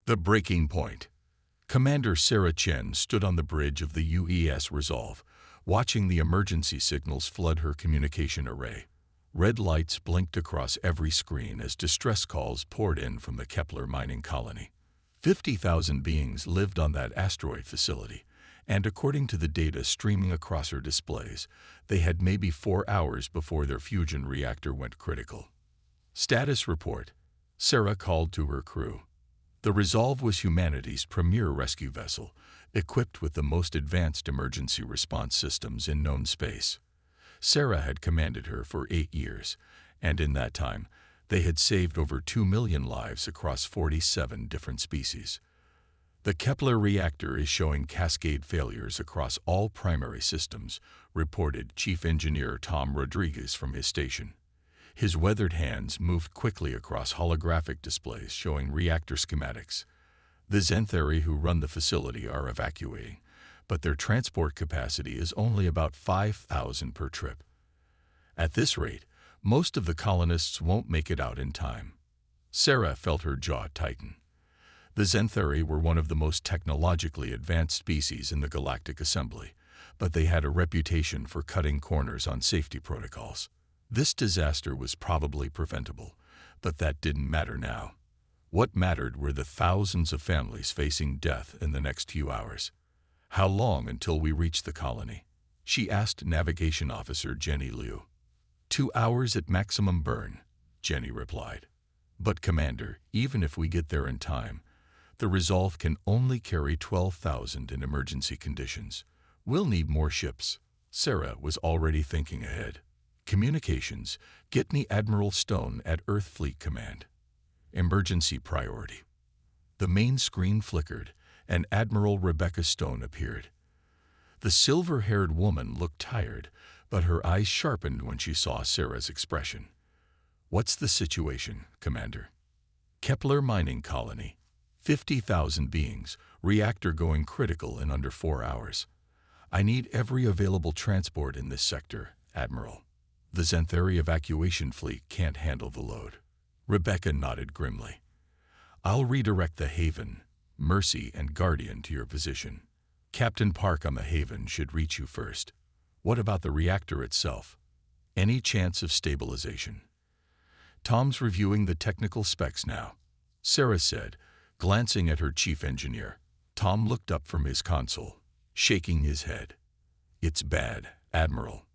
The breaking point. Commander Sarah Chen stood on the bridge of the UES Resolve, watching the emergency signals flood her communication array. Red lights blinked across every screen as distress calls poured in from the Kepler mining colony. 50,000 beings lived on that asteroid facility, and according to the data streaming across her displays, they had maybe 4 hours before their fusion reactor went critical. Status report. Sarah called to her crew. The Resolve was humanity's premier rescue vessel, equipped with the most advanced emergency response systems in known space. Sarah had commanded her for 8 years, and in that time, they had saved over 2 million lives across 47 different species. The Kepler reactor is showing cascade failures across all primary systems, reported Chief Engineer Tom Rodriguez from his station. His weathered hands moved quickly across holographic displays showing reactor schematics. The Zenthari who run the facility are evacuating, but their transport capacity is only about 5,000 per trip. At this rate, most of the colonists won't make it out in time. Sarah felt her jaw tighten. The Zenthari were one of the most technologically advanced species in the Galactic Assembly, but they had a reputation for cutting corners on safety protocols. This disaster was probably preventable, but that didn't matter now. What mattered were the thousands of families facing death in the next few hours. How long until we reach the colony? She asked Navigation Officer Jenny Liu. 2 hours at maximum burn, Jenny replied. But Commander, even if we get there in time, the Resolve can only carry 12,000 in emergency conditions. We'll need more ships. Sarah was already thinking ahead. Communications, get me Admiral Stone at Earth Fleet Command. Emergency priority. The main screen flickered, and Admiral Rebecca Stone appeared. The silver-haired woman looked tired, but her eyes sharpened when she saw Sarah's expression. What's the situation, Commander? Kepler mining colony. 50,000 beings, reactor going critical in under 4 hours. I need every available transport in this sector, Admiral. The Zenthari evacuation fleet can't handle the load. Rebecca nodded grimly. I'll redirect the Haven, Mercy, and Guardian to your position. Captain Park on the Haven should reach you first. What about the reactor itself? Any chance of stabilization? Tom's reviewing the technical specs now, Sarah said, glancing at her chief engineer. Tom looked up from his console, shaking his head. It's bad, Admiral.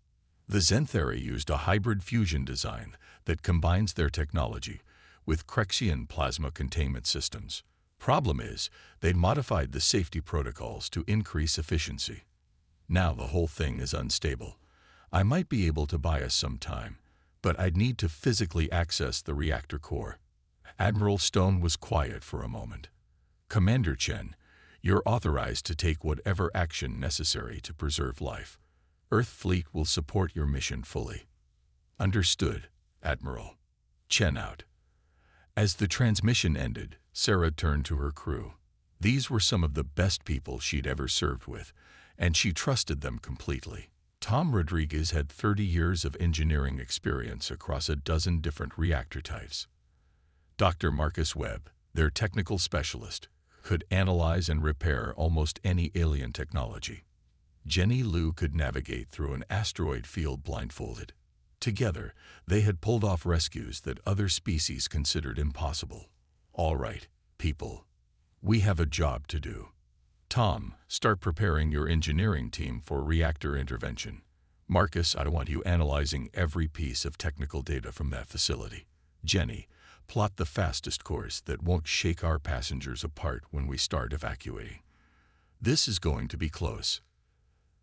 The Zenthari used a hybrid fusion design that combines their technology with Crexian plasma containment systems. Problem is, they'd modified the safety protocols to increase efficiency. Now the whole thing is unstable. I might be able to buy us some time, but I'd need to physically access the reactor core. Admiral Stone was quiet for a moment. Commander Chen, you're authorized to take whatever action necessary to preserve life. Earth Fleet will support your mission fully. Understood, Admiral. Chen out. As the transmission ended, Sarah turned to her crew. These were some of the best people she'd ever served with, and she trusted them completely. Tom Rodriguez had 30 years of engineering experience across a dozen different reactor types. Dr. Marcus Webb, their technical specialist, could analyze and repair almost any alien technology. Jenny Liu could navigate through an asteroid field blindfolded. Together, they had pulled off rescues that other species considered impossible. All right, people. We have a job to do. Tom, start preparing your engineering team for reactor intervention. Marcus, I want you analyzing every piece of technical data from that facility. Jenny, plot the fastest course that won't shake our passengers apart when we start evacuating. This is going to be close.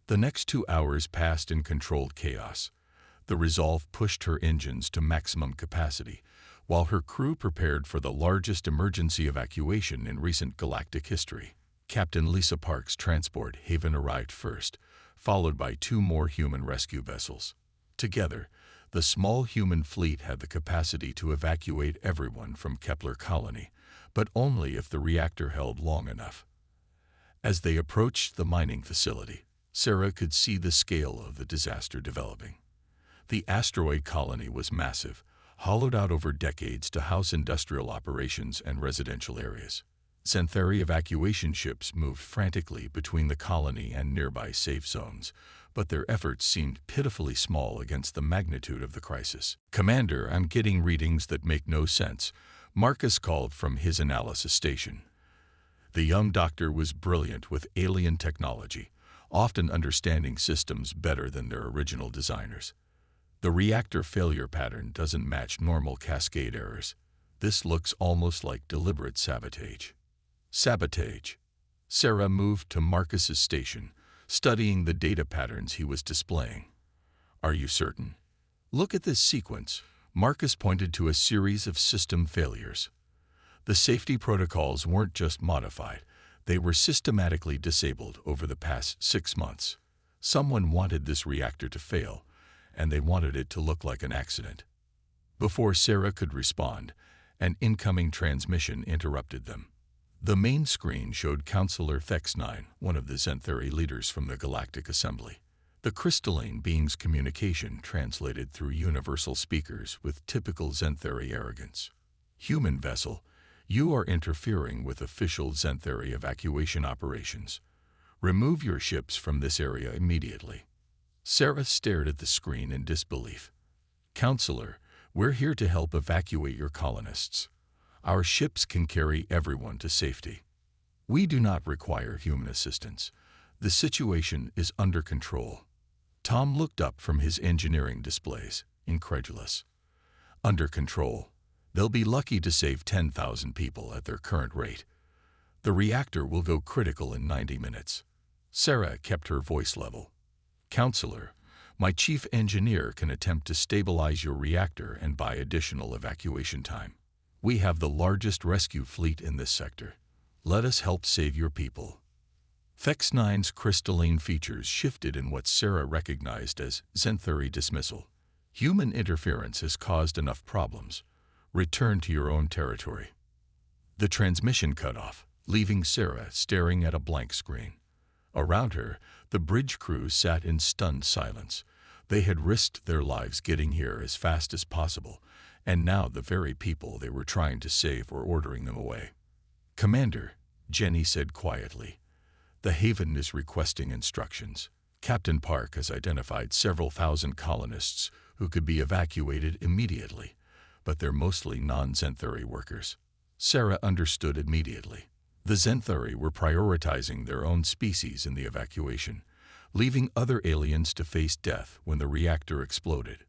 The next 2 hours passed in controlled chaos. The Resolve pushed her engines to maximum capacity, while her crew prepared for the largest emergency evacuation in recent galactic history. Captain Lisa Park's transport Haven arrived first, followed by 2 more human rescue vessels. Together, the small human fleet had the capacity to evacuate everyone from Kepler colony, but only if the reactor held long enough. As they approached the mining facility, Sarah could see the scale of the disaster developing. The asteroid colony was massive, hollowed out over decades to house industrial operations and residential areas. Xanthari evacuation ships moved frantically between the colony and nearby safe zones, but their efforts seemed pitifully small against the magnitude of the crisis. "Commander, I'm getting readings that make no sense," Marcus called from his analysis station. The young doctor was brilliant with alien technology, often understanding systems better than their original designers. "The reactor failure pattern doesn't match normal cascade errors. This looks almost like deliberate sabotage." Sabotage. Sarah moved to Marcus's station, studying the data patterns he was displaying. "Are you certain? Look at this sequence." Marcus pointed to a series of system failures. The safety protocols weren't just modified, they were systematically disabled over the past 6 months. Someone wanted this reactor to fail, and they wanted it to look like an accident. Before Sarah could respond, an incoming transmission interrupted them. The main screen showed Counselor Thex9, one of the Xanthari leaders from the Galactic Assembly. The crystalline being's communication translated through universal speakers with typical Xanthari arrogance. "Human vessel, you are interfering with official Xanthari evacuation operations. Remove your ships from this area immediately." Sarah stared at the screen in disbelief. "Counselor, we're here to help evacuate your colonists. Our ships can carry everyone to safety. We do not require human assistance. The situation is under control." Tom looked up from his engineering displays, incredulous. "Under control? They'll be lucky to save 10,000 people at their current rate. The reactor will go critical in 90 minutes. Sarah kept her voice level. "Counselor, my chief engineer can attempt to stabilize your reactor and buy additional evacuation time. We have the largest rescue fleet in this sector. Let us help save your people." Thex9's crystalline features shifted in what Sarah recognized as Xanthari dismissal. "Human interference has caused enough problems. Return to your own territory." The transmission cut off, leaving Sarah staring at a blank screen. Around her, the bridge crew sat in stunned silence. They had risked their lives getting here as fast as possible, and now the very people they were trying to save were ordering them away. "Commander," Jenny said quietly, "the Haven is requesting instructions. Captain Park has identified several thousand colonists who could be evacuated immediately, but they're mostly non-Xanthari workers." Sarah understood immediately. The Xanthari were prioritizing their own species in the evacuation, leaving other aliens to face death when the reactor exploded.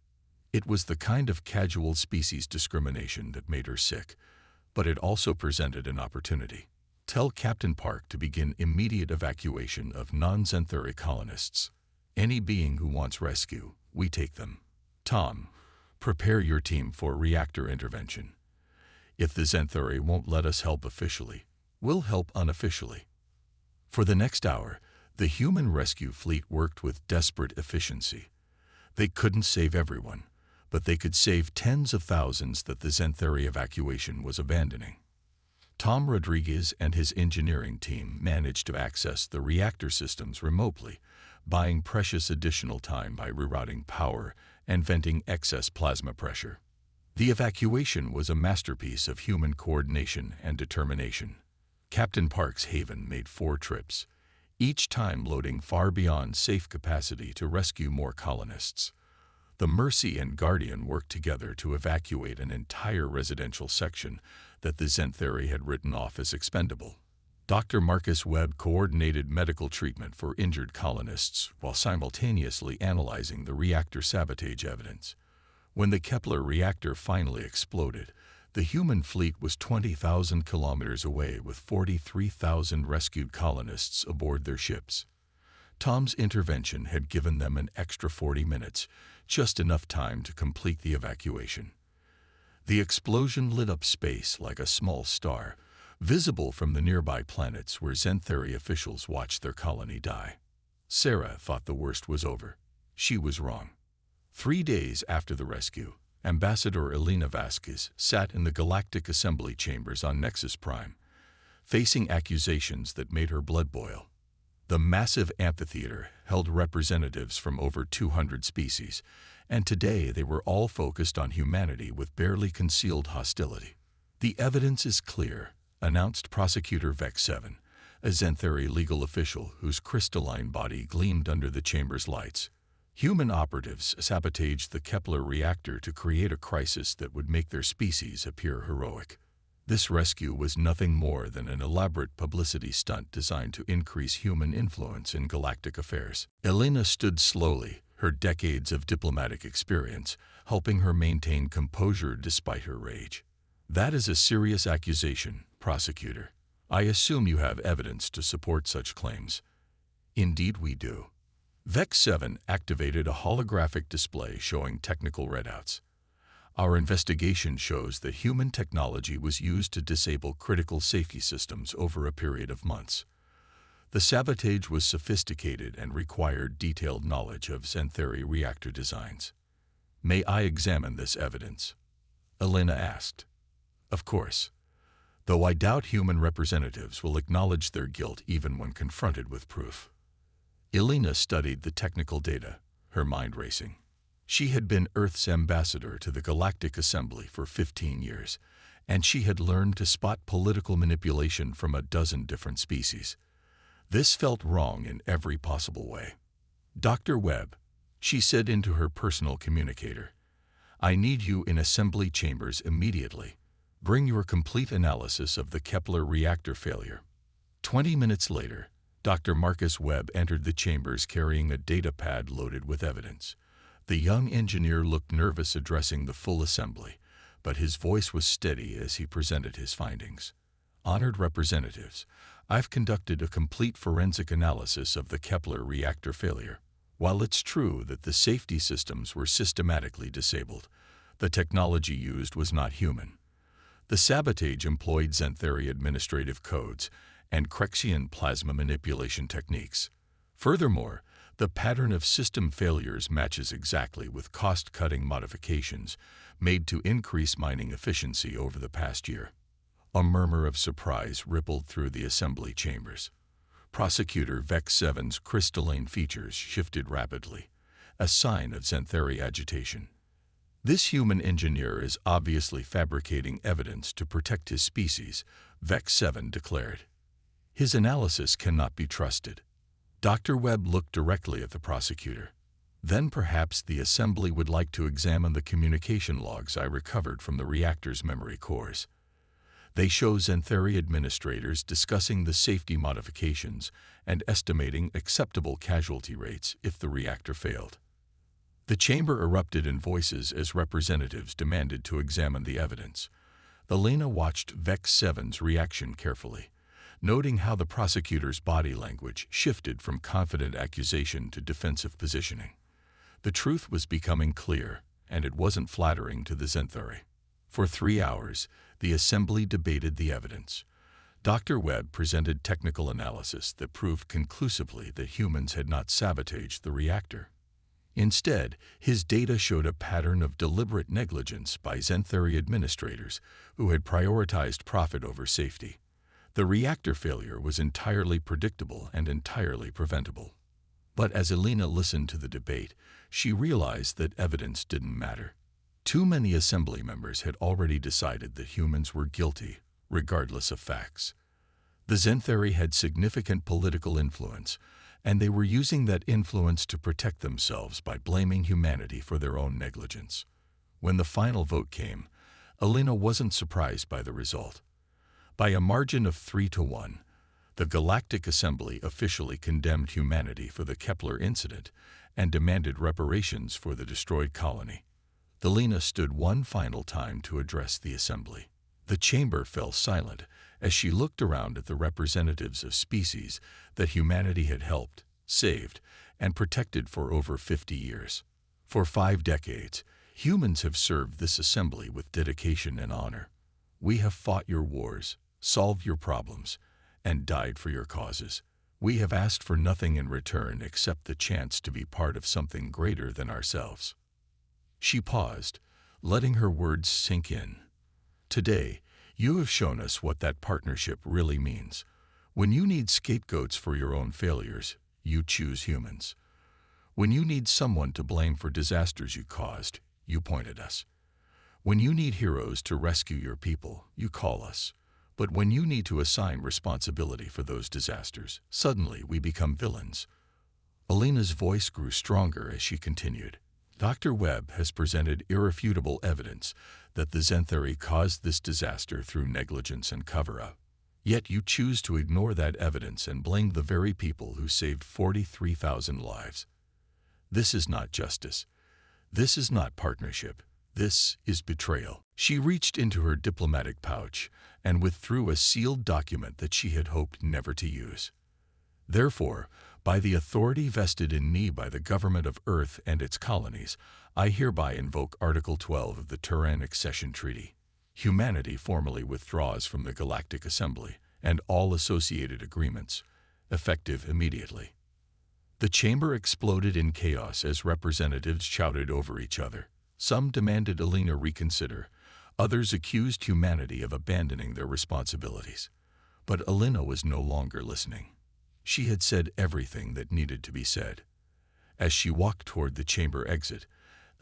It was the kind of casual species discrimination that made her sick, but it also presented an opportunity. "Tell Captain Park to begin immediate evacuation of non-Xanthari colonists. Any being who wants rescue, we take them. Tom, prepare your team for reactor intervention. If the Xanthari won't let us help officially, we'll help unofficially." For the next hour, the human rescue fleet worked with desperate efficiency. They couldn't save everyone, but they could save tens of thousands that the Xanthari evacuation was abandoning. Tom Rodriguez and his engineering team managed to access the reactor systems remotely, buying precious additional time by rerouting power and venting excess plasma pressure. The evacuation was a masterpiece of human coordination and determination. Captain Park's Haven made 4 trips, each time loading far beyond safe capacity to rescue more colonists. The Mercy and Guardian worked together to evacuate an entire residential section that the Xanthari had written off as expendable. Dr. Marcus Webb coordinated medical treatment for injured colonists while simultaneously analyzing the reactor sabotage evidence. When the Kepler reactor finally exploded, the human fleet was 20,000 kilometers away with 43,000 rescued colonists aboard their ships. Tom's intervention had given them an extra 40 minutes, just enough time to complete the evacuation. The explosion lit up space like a small star, visible from the nearby planets where Xanthari officials watched their colony die. Sarah thought the worst was over. She was wrong. 3 days after the rescue, Ambassador Elena Vasquez sat in the Galactic Assembly chambers on Nexus Prime, facing accusations that made her blood boil. The massive amphitheater held representatives from over 200 species, and today they were all focused on humanity with barely concealed hostility. "The evidence is clear," announced Prosecutor Vex 7, a Xanthari legal official whose crystalline body gleamed under the chamber's lights. Human operatives sabotaged the Kepler reactor to create a crisis that would make their species appear heroic. This rescue was nothing more than an elaborate publicity stunt designed to increase human influence in galactic affairs. Elena stood slowly, her decades of diplomatic experience helping her maintain composure despite her rage. "That is a serious accusation, Prosecutor. I assume you have evidence to support such claims." "Indeed we do." Vex 7 activated a holographic display showing technical readouts. "Our investigation shows that human technology was used to disable critical safety systems over a period of months. The sabotage was sophisticated and required detailed knowledge of Xanthari reactor designs." "May I examine this evidence?" Elena asked. "Of course. Though I doubt human representatives will acknowledge their guilt even when confronted with proof." Elena studied the technical data, her mind racing. She had been Earth's ambassador to the Galactic Assembly for 15 years, and she had learned to spot political manipulation from a dozen different species. This felt wrong in every possible way. "Dr. Webb," she said into her personal communicator, "I need you in assembly chambers immediately. Bring your complete analysis of the Kepler reactor failure." 20 minutes later, Dr. Marcus Webb entered the chambers carrying a data pad loaded with evidence. The young engineer looked nervous addressing the full assembly, but his voice was steady as he presented his findings. "Honored representatives, I've conducted a complete forensic analysis of the Kepler reactor failure. While it's true that the safety systems were systematically disabled, the technology used was not human. The sabotage employed Xanthari administrative codes and Krexian plasma manipulation techniques. Furthermore, the pattern of system failures matches exactly with cost-cutting modifications made to increase mining efficiency over the past year." A murmur of surprise rippled through the assembly chambers. Prosecutor Vex 7's crystalline features shifted rapidly, a sign of Xanthari agitation. "This human engineer is obviously fabricating evidence to protect his species," Vex 7 declared. "His analysis cannot be trusted." Dr. Webb looked directly at the prosecutor. "Then perhaps the assembly would like to examine the communication logs I recovered from the reactor's memory cores. They show Xanthari administrators discussing the safety modifications and estimating acceptable casualty rates if the reactor failed." The chamber erupted in voices as representatives demanded to examine the evidence. Elena watched Vex 7's reaction carefully, noting how the prosecutor's body language shifted from confident accusation to defensive positioning. The truth was becoming clear, and it wasn't flattering to the Xanthari. For 3 hours, the assembly debated the evidence. Dr. Webb presented technical analysis that proved conclusively that humans had not sabotaged the reactor. Instead, his data showed a pattern of deliberate negligence by Xanthari administrators who had prioritized profit over safety. The reactor failure was entirely predictable and entirely preventable. But as Elena listened to the debate, she realized that evidence didn't matter. Too many assembly members had already decided that humans were guilty, regardless of facts. The Xanthari had significant political influence, and they were using that influence to protect themselves by blaming humanity for their own negligence. When the final vote came, Elena wasn't surprised by the result. By a margin of 3-1, the Galactic Assembly officially condemned humanity for the Kepler incident and demanded reparations for the destroyed colony. Elena stood one final time to address the assembly. The chamber fell silent as she looked around at the representatives of species that humanity had helped, saved, and protected for over 50 years. For 5 decades, humans have served this assembly with dedication and honor. We have fought your wars, solved your problems, and died for your causes. We have asked for nothing in return except the chance to be part of something greater than ourselves." She paused, letting her words sink in. "Today, you have shown us what that partnership really means. When you need scapegoats for your own failures, you choose humans. When you need someone to blame for disasters you caused, you point at us. When you need heroes to rescue your people, you call us. But when you need to assign responsibility for those disasters, suddenly we become villains. Alina's voice grew stronger as she continued. Dr. Webb has presented irrefutable evidence that the Zenthari caused this disaster through negligence and cover-up. Yet you choose to ignore that evidence and blame the very people who saved 43,000 lives. This is not justice. This is not partnership. This is betrayal. She reached into her diplomatic pouch and withdrew a sealed document that she had hoped never to use. Therefore, by the authority vested in me by the government of Earth and its colonies, I hereby invoke Article 12 of the Turan Accession Treaty. Humanity formally withdraws from the Galactic Assembly and all associated agreements, effective immediately. The chamber exploded in chaos as representatives shouted over each other. Some demanded Alina reconsider, others accused humanity of abandoning their responsibilities. But Alina was no longer listening. She had said everything that needed to be said. As she walked toward the chamber exit,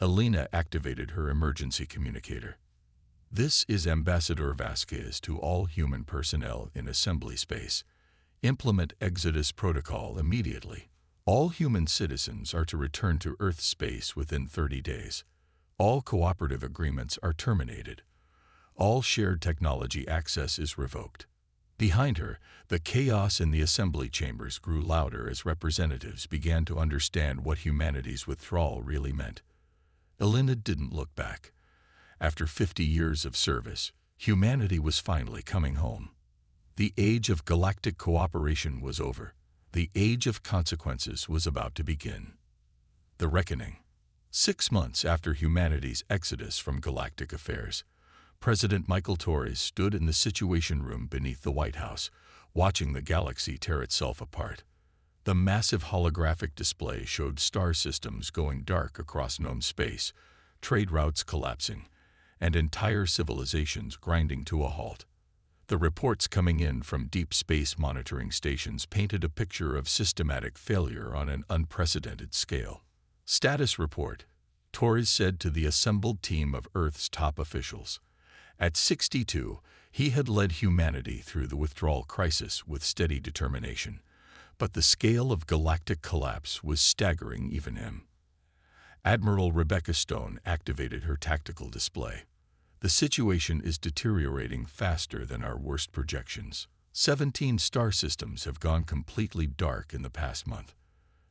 Alina activated her emergency communicator. This is Ambassador Vasquez to all human personnel in assembly space. Implement Exodus Protocol immediately. All human citizens are to return to Earth space within 30 days. All cooperative agreements are terminated. All shared technology access is revoked. Behind her, the chaos in the assembly chambers grew louder as representatives began to understand what humanity's withdrawal really meant. Alina didn't look back. After 50 years of service, humanity was finally coming home. The age of galactic cooperation was over. The age of consequences was about to begin. The Reckoning. 6 months after humanity's exodus from galactic affairs, President Michael Torres stood in the Situation Room beneath the White House, watching the galaxy tear itself apart. The massive holographic display showed star systems going dark across known space, trade routes collapsing, and entire civilizations grinding to a halt. The reports coming in from deep space monitoring stations painted a picture of systematic failure on an unprecedented scale. Status report, Torres said to the assembled team of Earth's top officials. At 62, he had led humanity through the withdrawal crisis with steady determination, but the scale of galactic collapse was staggering even him. Admiral Rebecca Stone activated her tactical display. The situation is deteriorating faster than our worst projections. 17 star systems have gone completely dark in the past month.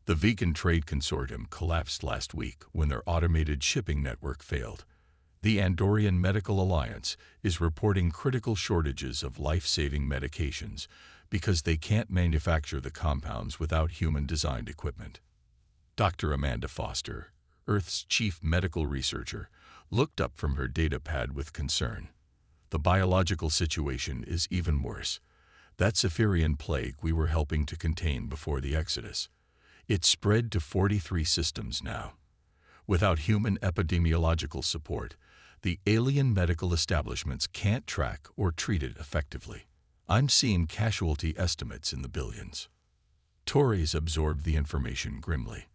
The Vegan Trade Consortium collapsed last week when their automated shipping network failed. The Andorian Medical Alliance is reporting critical shortages of life-saving medications because they can't manufacture the compounds without human-designed equipment. Dr. Amanda Foster, Earth's chief medical researcher, looked up from her data pad with concern. The biological situation is even worse. That Zephyrian plague we were helping to contain before the Exodus. It's spread to 43 systems now. Without human epidemiological support, the alien medical establishments can't track or treat it effectively. I'm seeing casualty estimates in the billions. Torres absorbed the information grimly.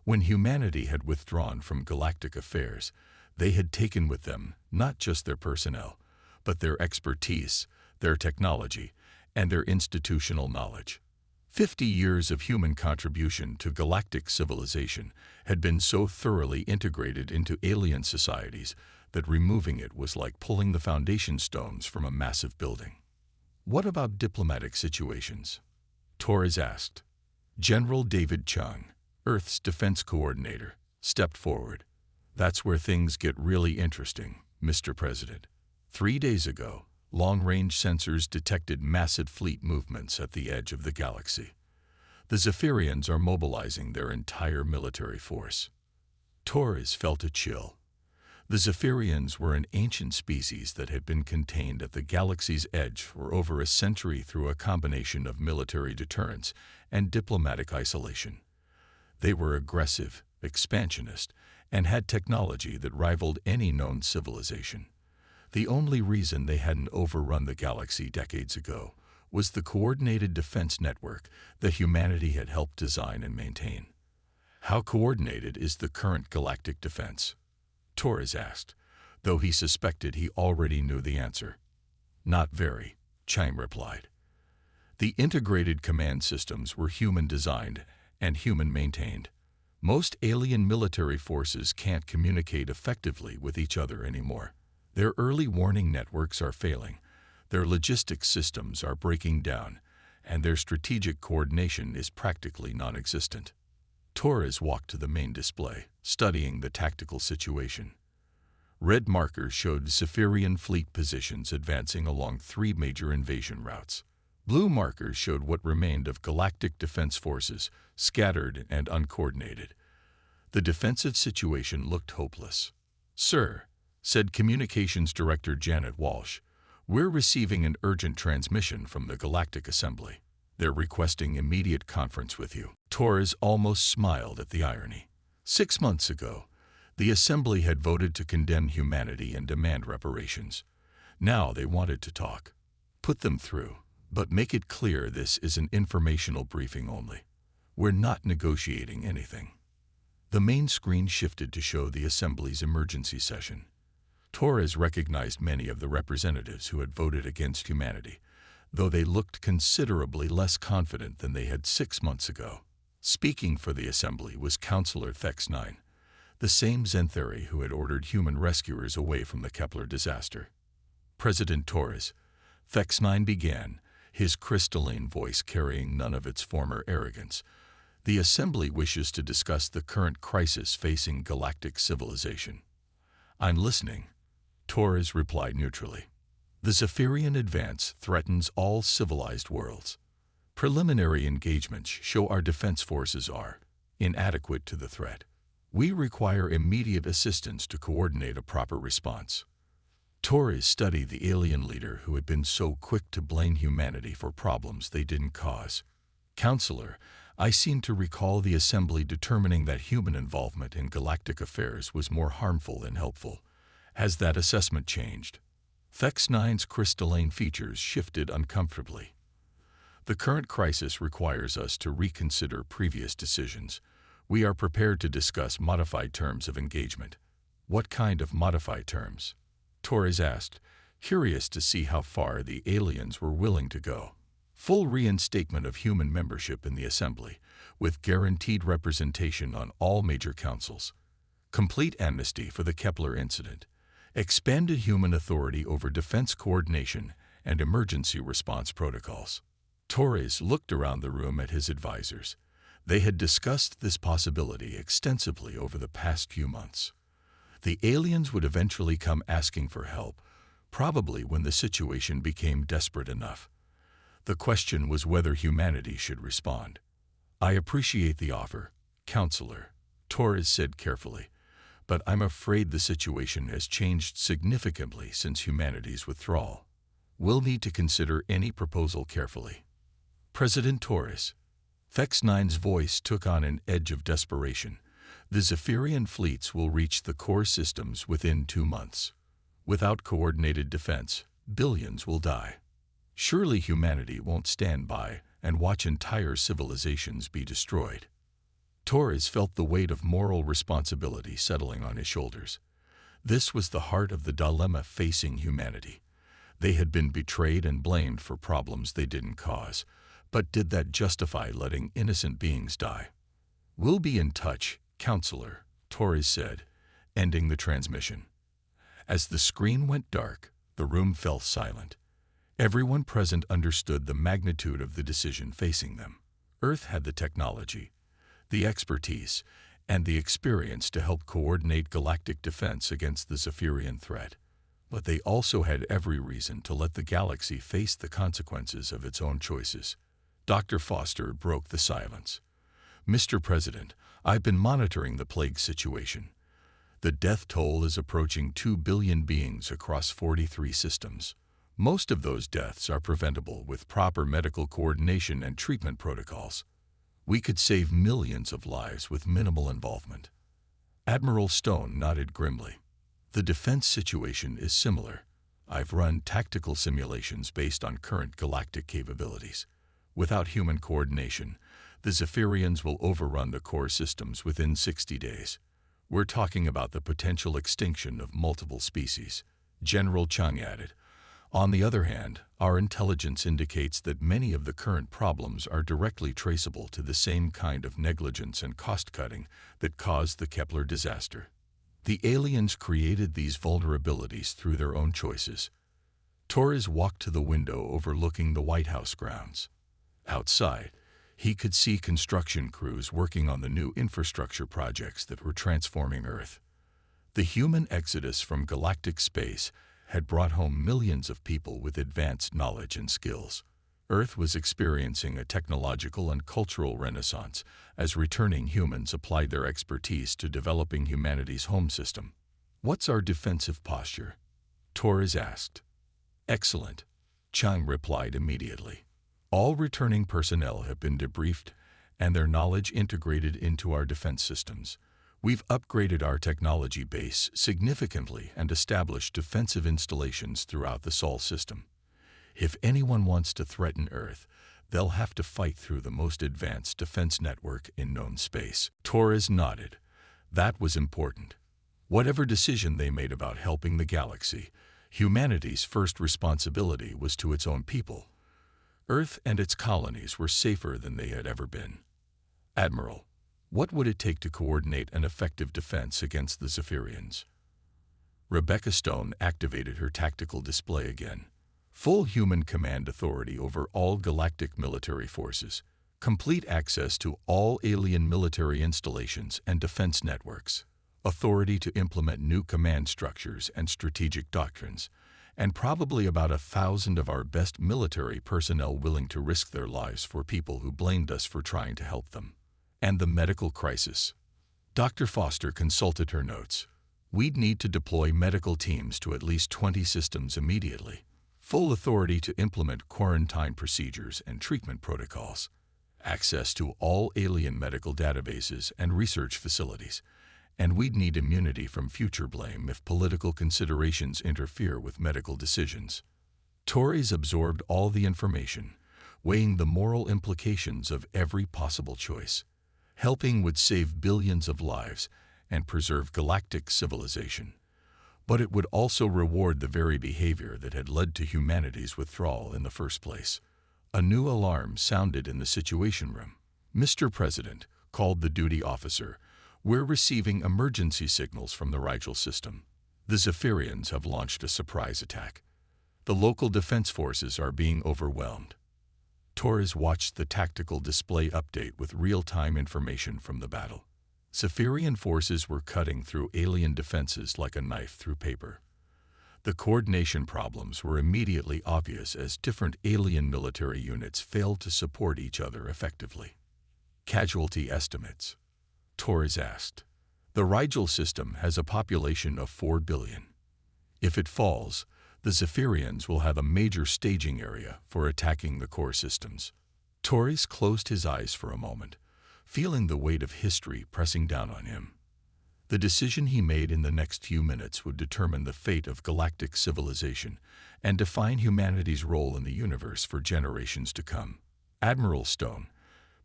When humanity had withdrawn from galactic affairs, they had taken with them not just their personnel, but their expertise, their technology, and their institutional knowledge. 50 years of human contribution to galactic civilization had been so thoroughly integrated into alien societies that removing it was like pulling the foundation stones from a massive building. What about diplomatic situations? Torres asked. General David Chung, Earth's defense coordinator, stepped forward. That's where things get really interesting, Mr. President. 3 days ago, long-range sensors detected massive fleet movements at the edge of the galaxy. The Zephyrians are mobilizing their entire military force. Torres felt a chill. The Zephyrians were an ancient species that had been contained at the galaxy's edge for over a century through a combination of military deterrence and diplomatic isolation. They were aggressive, expansionist, and had technology that rivaled any known civilization. The only reason they hadn't overrun the galaxy decades ago was the coordinated defense network that humanity had helped design and maintain. How coordinated is the current galactic defense? Torres asked, though he suspected he already knew the answer. Not very. Chime replied. The integrated command systems were human-designed and human-maintained. Most alien military forces can't communicate effectively with each other anymore. Their early warning networks are failing, their logistics systems are breaking down, and their strategic coordination is practically non-existent. Torres walked to the main display, studying the tactical situation. Red markers showed Zephyrian fleet positions advancing along 3 major invasion routes. Blue markers showed what remained of Galactic defense forces, scattered and uncoordinated. The defensive situation looked hopeless. "Sir," said Communications Director Janet Walsh, "we're receiving an urgent transmission from the Galactic Assembly. They're requesting immediate conference with you." Torres almost smiled at the irony. 6 months ago, the Assembly had voted to condemn humanity and demand reparations. Now they wanted to talk. Put them through. But make it clear this is an informational briefing only. We're not negotiating anything. The main screen shifted to show the Assembly's emergency session. Torres recognized many of the representatives who had voted against humanity, though they looked considerably less confident than they had 6 months ago. Speaking for the Assembly was Councillor Thex9, the same Zenthari who had ordered human rescuers away from the Kepler disaster. "President Torres," Thex9 began, his crystalline voice carrying none of its former arrogance, "the Assembly wishes to discuss the current crisis facing galactic civilization." "I'm listening," Torres replied neutrally. "The Zephyrian advance threatens all civilized worlds. Preliminary engagements show our defense forces are inadequate to the threat. We require immediate assistance to coordinate a proper response." Torres studied the alien leader who had been so quick to blame humanity for problems they didn't cause. "Counselor, I seem to recall the Assembly determining that human involvement in galactic affairs was more harmful than helpful. Has that assessment changed?" Thex9's crystalline features shifted uncomfortably. "The current crisis requires us to reconsider previous decisions. We are prepared to discuss modified terms of engagement." "What kind of modified terms?" Torres asked, curious to see how far the aliens were willing to go. "Full reinstatement of human membership in the Assembly, with guaranteed representation on all major councils. Complete amnesty for the Kepler incident. Expanded human authority over defense coordination and emergency response protocols." Torres looked around the room at his advisors. They had discussed this possibility extensively over the past few months. The aliens would eventually come asking for help, probably when the situation became desperate enough. The question was whether humanity should respond. "I appreciate the offer, Counselor," Torres said carefully, "but I'm afraid the situation has changed significantly since humanity's withdrawal. We'll need to consider any proposal carefully." "President Torres," Thex9's voice took on an edge of desperation, "the Zephyrian fleets will reach the core systems within 2 months. Without coordinated defense, billions will die. Surely humanity won't stand by and watch entire civilizations be destroyed." Torres felt the weight of moral responsibility settling on his shoulders. This was the heart of the dilemma facing humanity. They had been betrayed and blamed for problems they didn't cause, but did that justify letting innocent beings die? "We'll be in touch, Counselor," Torres said, ending the transmission. As the screen went dark, the room fell silent. Everyone present understood the magnitude of the decision facing them. Earth had the technology, the expertise, and the experience to help coordinate galactic defense against the Zephyrian threat. But they also had every reason to let the galaxy face the consequences of its own choices. Dr. Foster broke the silence. "Mr. President, I've been monitoring the plague situation. The death toll is approaching 2 billion beings across 43 systems. Most of those deaths are preventable with proper medical coordination and treatment protocols. We could save millions of lives with minimal involvement." Admiral Stone nodded grimly. "The defense situation is similar. I've run tactical simulations based on current galactic capabilities. Without human coordination, the Zephyrians will overrun the core systems within 60 days. We're talking about the potential extinction of multiple species." General Chung added, On the other hand, our intelligence indicates that many of the current problems are directly traceable to the same kind of negligence and cost-cutting that caused the Kepler disaster. The aliens created these vulnerabilities through their own choices. Torres walked to the window overlooking the White House grounds. Outside, he could see construction crews working on the new infrastructure projects that were transforming Earth. The human exodus from galactic space had brought home millions of people with advanced knowledge and skills. Earth was experiencing a technological and cultural renaissance as returning humans applied their expertise to developing humanity's home system. "What's our defensive posture?" Torres asked. "Excellent," Chang replied immediately. "All returning personnel have been debriefed and their knowledge integrated into our defense systems. We've upgraded our technology base significantly and established defensive installations throughout the Sol system. If anyone wants to threaten Earth, they'll have to fight through the most advanced defense network in known space." Torres nodded. That was important. Whatever decision they made about helping the galaxy, humanity's first responsibility was to its own people. Earth and its colonies were safer than they had ever been. "Admiral, what would it take to coordinate an effective defense against the Zephyrians?" Rebecca Stone activated her tactical display again. Full human command authority over all galactic military forces, complete access to all alien military installations and defense networks, authority to implement new command structures and strategic doctrines, and probably about 1,000 of our best military personnel willing to risk their lives for people who blamed us for trying to help them. And the medical crisis. Dr. Foster consulted her notes. "We'd need to deploy medical teams to at least 20 systems immediately. Full authority to implement quarantine procedures and treatment protocols. Access to all alien medical databases and research facilities. And we'd need immunity from future blame if political considerations interfere with medical decisions." Torres absorbed all the information, weighing the moral implications of every possible choice. Helping would save billions of lives and preserve galactic civilization. But it would also reward the very behavior that had led to humanity's withdrawal in the first place. A new alarm sounded in the Situation Room. "Mr. President," called the duty officer, "we're receiving emergency signals from the Rigel system. The Zephyrians have launched a surprise attack. The local defense forces are being overwhelmed." Torres watched the tactical display update with real-time information from the battle. Zephyrian forces were cutting through alien defenses like a knife through paper. The coordination problems were immediately obvious as different alien military units failed to support each other effectively. "Casualty estimates?" Torres asked. "The Rigel system has a population of 4 billion. If it falls, the Zephyrians will have a major staging area for attacking the core systems." Torres closed his eyes for a moment, feeling the weight of history pressing down on him. The decision he made in the next few minutes would determine the fate of galactic civilization and define humanity's role in the universe for generations to come. "Admiral Stone,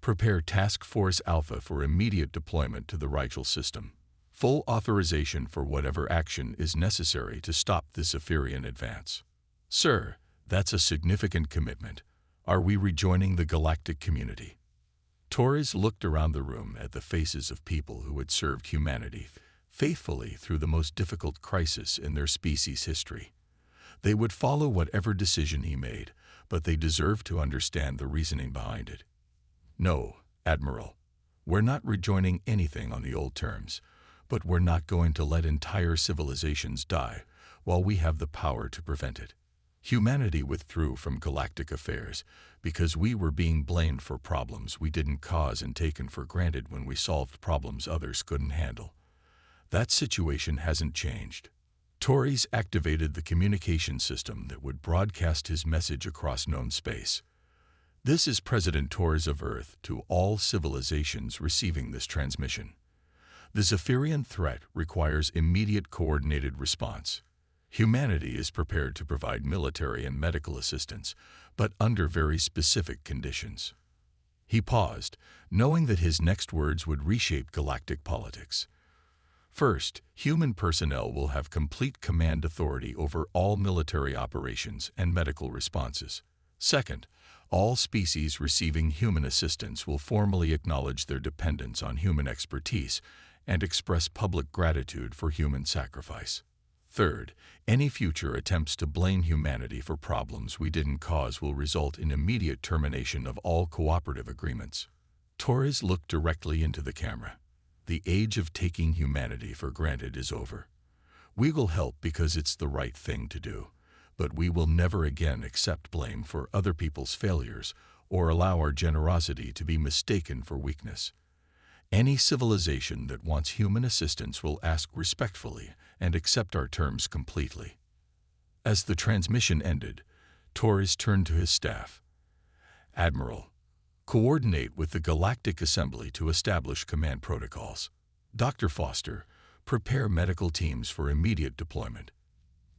prepare Task Force Alpha for immediate deployment to the Rigel system. Full authorization for whatever action is necessary to stop the Zephyrian advance." "Sir, that's a significant commitment. Are we rejoining the galactic community?" Torres looked around the room at the faces of people who had served humanity faithfully through the most difficult crisis in their species' history. They would follow whatever decision he made, but they deserved to understand the reasoning behind it. "No, Admiral, we're not rejoining anything on the old terms. But we're not going to let entire civilizations die while we have the power to prevent it. Humanity withdrew from galactic affairs because we were being blamed for problems we didn't cause and taken for granted when we solved problems others couldn't handle. That situation hasn't changed." Torres activated the communication system that would broadcast his message across known space. "This is President Torres of Earth to all civilizations receiving this transmission. The Zephyrian threat requires immediate coordinated response. Humanity is prepared to provide military and medical assistance, but under very specific conditions." He paused, knowing that his next words would reshape galactic politics. First, human personnel will have complete command authority over all military operations and medical responses. Second, all species receiving human assistance will formally acknowledge their dependence on human expertise and express public gratitude for human sacrifice. Third, any future attempts to blame humanity for problems we didn't cause will result in immediate termination of all cooperative agreements. Torres looked directly into the camera. The age of taking humanity for granted is over. We will help because it's the right thing to do, but we will never again accept blame for other people's failures or allow our generosity to be mistaken for weakness. Any civilization that wants human assistance will ask respectfully and accept our terms completely. As the transmission ended, Torres turned to his staff. Admiral, coordinate with the Galactic Assembly to establish command protocols. Dr. Foster, prepare medical teams for immediate deployment.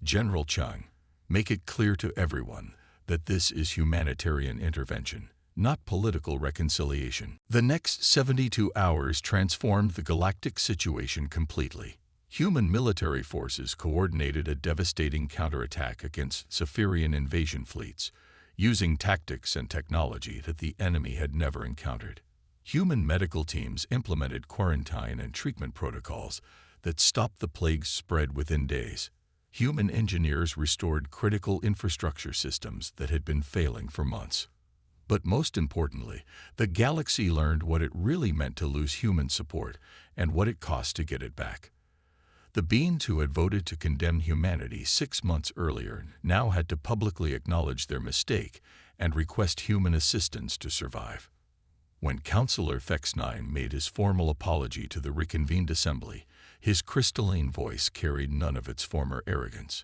General Chung, make it clear to everyone that this is humanitarian intervention, not political reconciliation. The next 72 hours transformed the galactic situation completely. Human military forces coordinated a devastating counterattack against Zephyrian invasion fleets, using tactics and technology that the enemy had never encountered. Human medical teams implemented quarantine and treatment protocols that stopped the plague's spread within days. Human engineers restored critical infrastructure systems that had been failing for months. But most importantly, the galaxy learned what it really meant to lose human support and what it cost to get it back. The beings who had voted to condemn humanity 6 months earlier now had to publicly acknowledge their mistake and request human assistance to survive. When Councillor Fex9 made his formal apology to the reconvened assembly, his crystalline voice carried none of its former arrogance.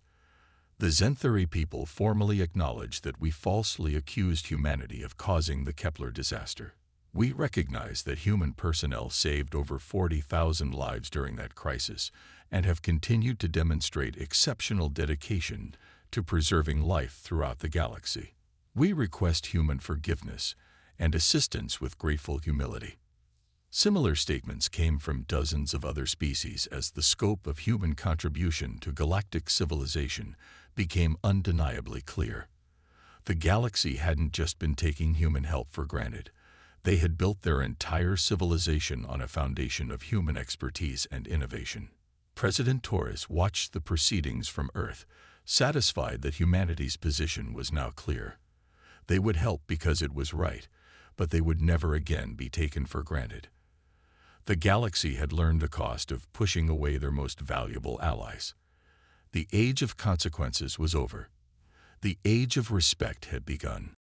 The Zenthuri people formally acknowledged that we falsely accused humanity of causing the Kepler disaster. We recognize that human personnel saved over 40,000 lives during that crisis and have continued to demonstrate exceptional dedication to preserving life throughout the galaxy. We request human forgiveness and assistance with grateful humility. Similar statements came from dozens of other species as the scope of human contribution to galactic civilization became undeniably clear. The galaxy hadn't just been taking human help for granted. They had built their entire civilization on a foundation of human expertise and innovation. President Torres watched the proceedings from Earth, satisfied that humanity's position was now clear. They would help because it was right, but they would never again be taken for granted. The galaxy had learned the cost of pushing away their most valuable allies. The age of consequences was over. The age of respect had begun.